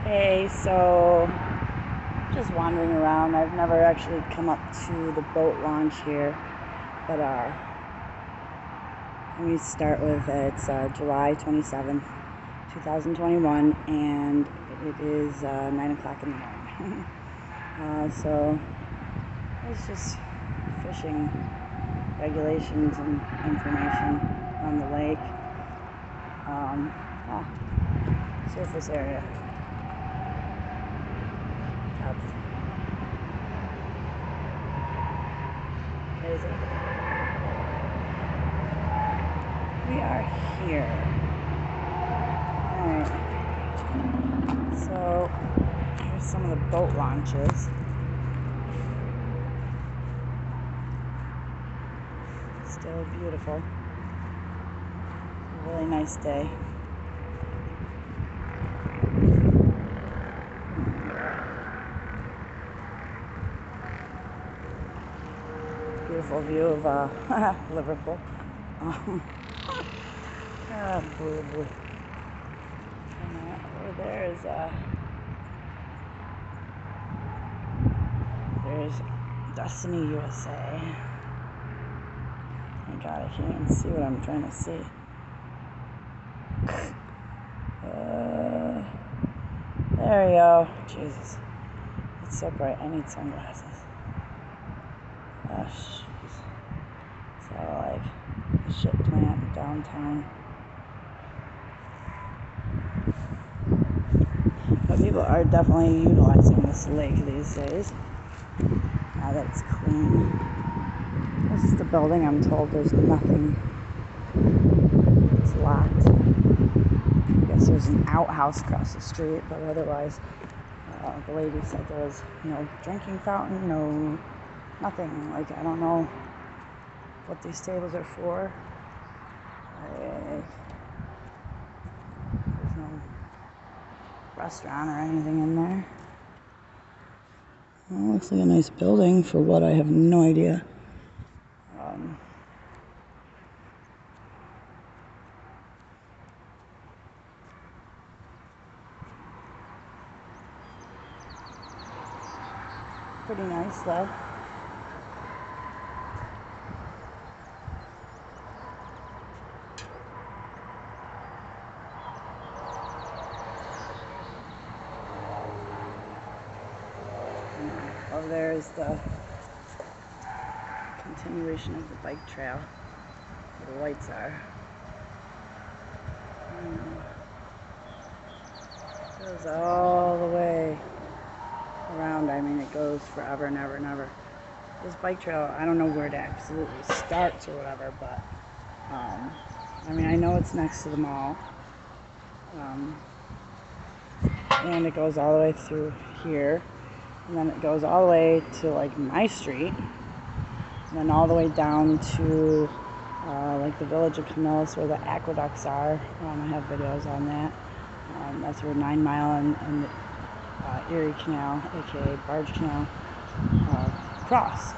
Hey, so just wandering around. I've never actually come up to the boat launch here, but let me start with it's July 27th, 2021, and it is 9 o'clock in the morning. So it's just fishing regulations and information on the lake. Surface area. Crazy. We are here. Alright. So here's some of the boat launches. Still beautiful. A really nice day. Beautiful view of Liverpool. Boo. And over there is there's Destiny USA. Oh my God, I can't even see what I'm trying to see. There we go. Jesus, it's so bright. I need sunglasses. Gosh, it's all like a shit plant downtown. But people are definitely utilizing this lake these days, now that it's clean. This is the building. I'm told there's nothing. It's locked. I guess there's an outhouse across the street, but otherwise, the lady said there was no drinking fountain, no nothing. Like, I don't know what these tables are for. There's no restaurant or anything in there. Well, it looks like a nice building for what, I have no idea. Pretty nice though. Over there is the continuation of the bike trail where the lights are. It goes all the way around. I mean, it goes forever and ever and ever. This bike trail, I don't know where it absolutely starts or whatever, but I mean, I know it's next to the mall, and it goes all the way through here, and then it goes all the way to like my street, and then all the way down to like the village of Camillus where the aqueducts are. I have videos on that. That's where 9 Mile and the Erie Canal, aka Barge Canal, cross.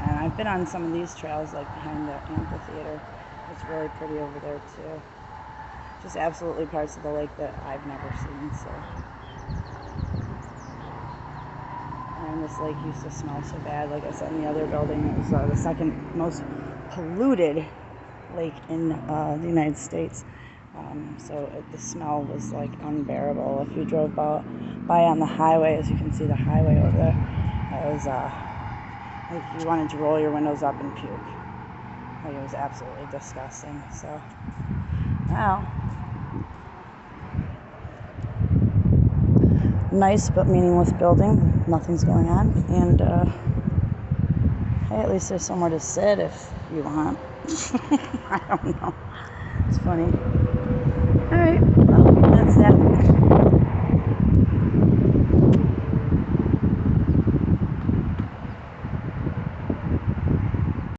And I've been on some of these trails, like behind the amphitheater. It's really pretty over there too. Just absolutely parts of the lake that I've never seen. So, and this lake used to smell so bad. Like I said, in the other building, it was the second most polluted lake in the United States. So the smell was like unbearable. If you drove by on the highway, as you can see the highway over there, it was like you wanted to roll your windows up and puke. Like, it was absolutely disgusting. So now, nice but meaningless building. Nothing's going on, and hey, at least there's somewhere to sit if you want. I don't know. It's funny. Alright, well, that's that.